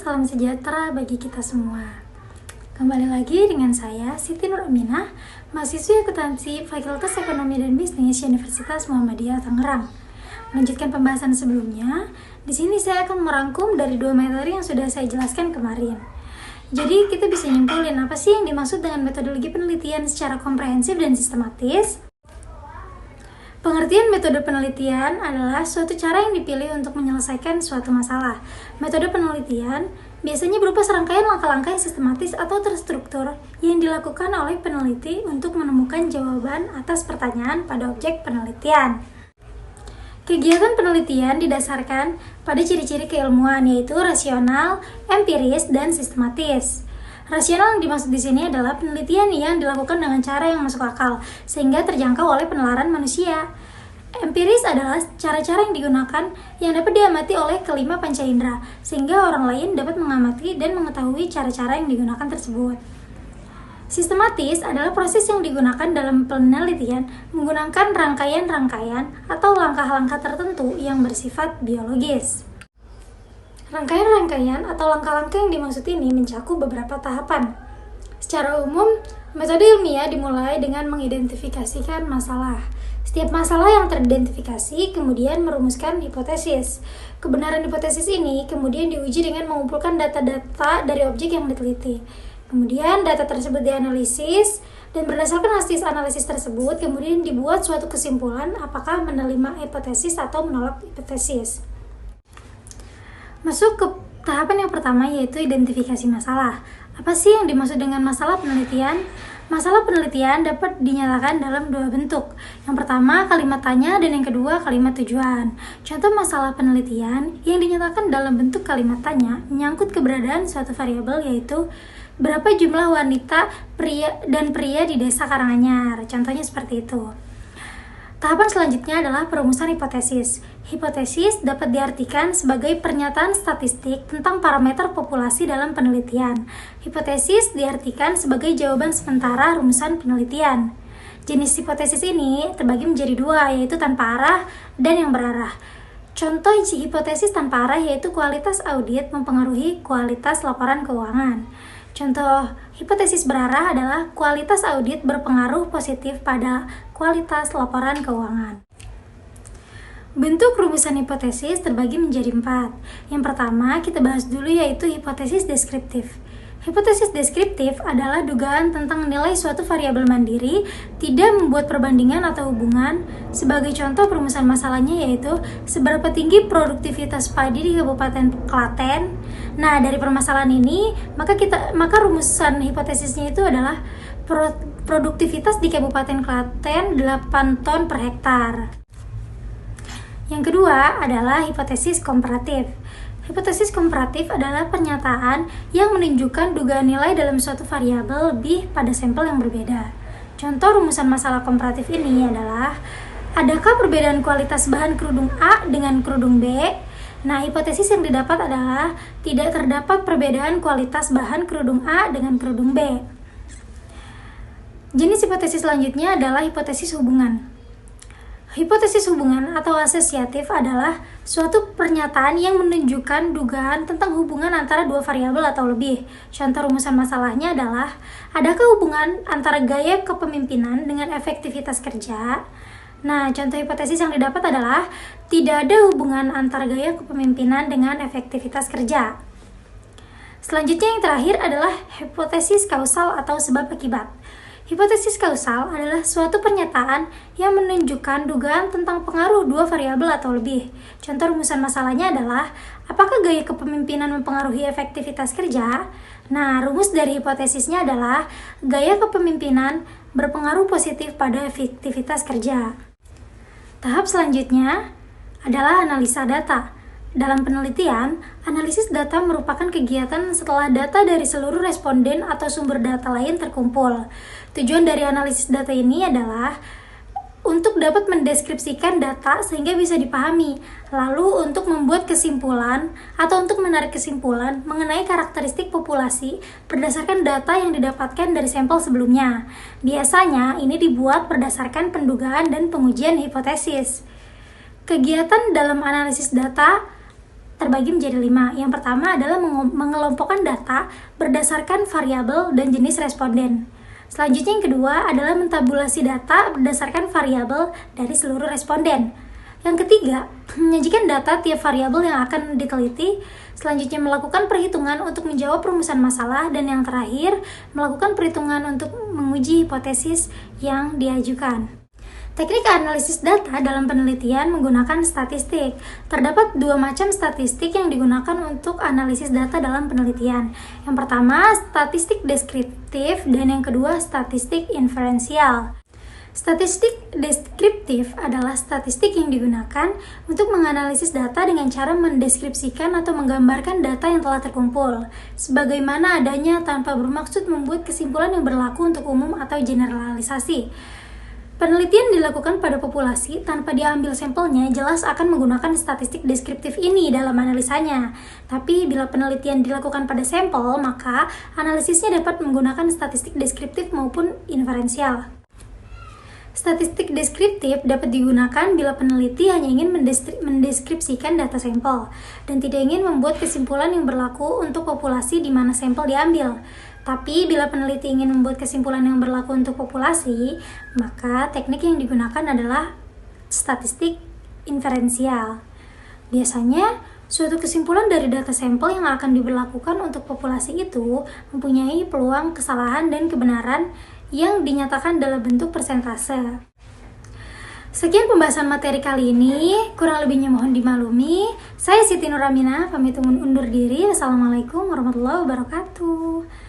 salam sejahtera bagi kita semua. Kembali lagi dengan saya, Siti Nur Aminah, mahasiswi akuntansi Fakultas Ekonomi dan Bisnis Universitas Muhammadiyah Tangerang. Melanjutkan pembahasan sebelumnya, di sini saya akan merangkum dari 2 materi yang sudah saya jelaskan kemarin. Jadi kita bisa nyimpulin apa sih yang dimaksud dengan metodologi penelitian secara komprehensif dan sistematis. Pengertian metode penelitian adalah suatu cara yang dipilih untuk menyelesaikan suatu masalah. Metode penelitian biasanya berupa serangkaian langkah-langkah yang sistematis atau terstruktur yang dilakukan oleh peneliti untuk menemukan jawaban atas pertanyaan pada objek penelitian. Kegiatan penelitian didasarkan pada ciri-ciri keilmuan, yaitu rasional, empiris, dan sistematis. Rasional yang dimaksud di sini adalah penelitian yang dilakukan dengan cara yang masuk akal, sehingga terjangkau oleh penalaran manusia. Empiris adalah cara-cara yang digunakan yang dapat diamati oleh kelima panca indera, sehingga orang lain dapat mengamati dan mengetahui cara-cara yang digunakan tersebut. Sistematis adalah proses yang digunakan dalam penelitian menggunakan rangkaian-rangkaian atau langkah-langkah tertentu yang bersifat biologis. Rangkaian-rangkaian atau langkah-langkah yang dimaksud ini mencakup beberapa tahapan. Secara umum, metode ilmiah dimulai dengan mengidentifikasikan masalah. Setiap masalah yang teridentifikasi kemudian merumuskan hipotesis. Kebenaran hipotesis ini kemudian diuji dengan mengumpulkan data-data dari objek yang diteliti. Kemudian data tersebut dianalisis, dan berdasarkan hasil analisis tersebut kemudian dibuat suatu kesimpulan apakah menerima hipotesis atau menolak hipotesis. Masuk ke tahapan yang pertama, yaitu identifikasi masalah. Apa sih yang dimaksud dengan masalah penelitian? Masalah penelitian dapat dinyatakan dalam 2 bentuk. Yang pertama, kalimat tanya, dan yang kedua, kalimat tujuan. Contoh masalah penelitian yang dinyatakan dalam bentuk kalimat tanya menyangkut keberadaan suatu variabel, yaitu berapa jumlah wanita dan pria di desa Karanganyar. Contohnya seperti itu. Tahapan selanjutnya adalah perumusan hipotesis. Hipotesis dapat diartikan sebagai pernyataan statistik tentang parameter populasi dalam penelitian. Hipotesis diartikan sebagai jawaban sementara rumusan penelitian. Jenis hipotesis ini terbagi menjadi 2, yaitu tanpa arah dan yang berarah. Contoh hipotesis tanpa arah yaitu kualitas audit mempengaruhi kualitas laporan keuangan. Contoh hipotesis berarah adalah kualitas audit berpengaruh positif pada kualitas laporan keuangan. Bentuk rumusan hipotesis terbagi menjadi 4. Yang pertama kita bahas dulu, yaitu hipotesis deskriptif. Hipotesis deskriptif adalah dugaan tentang nilai suatu variabel mandiri tidak membuat perbandingan atau hubungan. Sebagai contoh perumusan masalahnya yaitu seberapa tinggi produktivitas padi di Kabupaten Klaten. Nah, dari permasalahan ini maka rumusan hipotesisnya itu adalah produktivitas di Kabupaten Klaten 8 ton per hektar. Yang kedua adalah hipotesis komparatif. Hipotesis komparatif adalah pernyataan yang menunjukkan dugaan nilai dalam suatu variabel lebih pada sampel yang berbeda. Contoh rumusan masalah komparatif ini adalah, adakah perbedaan kualitas bahan kerudung A dengan kerudung B? Nah, hipotesis yang didapat adalah tidak terdapat perbedaan kualitas bahan kerudung A dengan kerudung B. Jenis hipotesis selanjutnya adalah hipotesis hubungan. Hipotesis hubungan atau asosiatif adalah suatu pernyataan yang menunjukkan dugaan tentang hubungan antara 2 variabel atau lebih. Contoh rumusan masalahnya adalah, adakah hubungan antara gaya kepemimpinan dengan efektivitas kerja? Nah, contoh hipotesis yang didapat adalah tidak ada hubungan antara gaya kepemimpinan dengan efektivitas kerja. Selanjutnya yang terakhir adalah hipotesis kausal atau sebab akibat. Hipotesis kausal adalah suatu pernyataan yang menunjukkan dugaan tentang pengaruh 2 variabel atau lebih. Contoh rumusan masalahnya adalah, apakah gaya kepemimpinan mempengaruhi efektivitas kerja? Nah, rumus dari hipotesisnya adalah gaya kepemimpinan berpengaruh positif pada efektivitas kerja. Tahap selanjutnya adalah analisa data. Dalam penelitian, analisis data merupakan kegiatan setelah data dari seluruh responden atau sumber data lain terkumpul. Tujuan dari analisis data ini adalah untuk dapat mendeskripsikan data sehingga bisa dipahami, lalu untuk membuat kesimpulan atau untuk menarik kesimpulan mengenai karakteristik populasi berdasarkan data yang didapatkan dari sampel sebelumnya. Biasanya ini dibuat berdasarkan pendugaan dan pengujian hipotesis. Kegiatan dalam analisis data terbagi menjadi 5. Yang pertama adalah mengelompokkan data berdasarkan variabel dan jenis responden. Selanjutnya yang kedua adalah mentabulasi data berdasarkan variabel dari seluruh responden. Yang ketiga, menyajikan data tiap variabel yang akan diteliti. Selanjutnya melakukan perhitungan untuk menjawab rumusan masalah. Dan yang terakhir, melakukan perhitungan untuk menguji hipotesis yang diajukan. Teknik analisis data dalam penelitian menggunakan statistik. Terdapat 2 macam statistik yang digunakan untuk analisis data dalam penelitian. Yang pertama, statistik deskriptif, dan yang kedua, statistik inferensial. Statistik deskriptif adalah statistik yang digunakan untuk menganalisis data dengan cara mendeskripsikan atau menggambarkan data yang telah terkumpul, sebagaimana adanya tanpa bermaksud membuat kesimpulan yang berlaku untuk umum atau generalisasi. Penelitian dilakukan pada populasi tanpa diambil sampelnya jelas akan menggunakan statistik deskriptif ini dalam analisanya. Tapi bila penelitian dilakukan pada sampel, maka analisisnya dapat menggunakan statistik deskriptif maupun inferensial. Statistik deskriptif dapat digunakan bila peneliti hanya ingin mendeskripsikan data sampel dan tidak ingin membuat kesimpulan yang berlaku untuk populasi di mana sampel diambil. Tapi bila peneliti ingin membuat kesimpulan yang berlaku untuk populasi, maka teknik yang digunakan adalah statistik inferensial. Biasanya, suatu kesimpulan dari data sampel yang akan diberlakukan untuk populasi itu mempunyai peluang kesalahan dan kebenaran yang dinyatakan dalam bentuk persentase. Sekian pembahasan materi kali ini, kurang lebihnya mohon dimaklumi. Saya Siti Nuramina, pamit undur diri. Wassalamualaikum warahmatullahi wabarakatuh.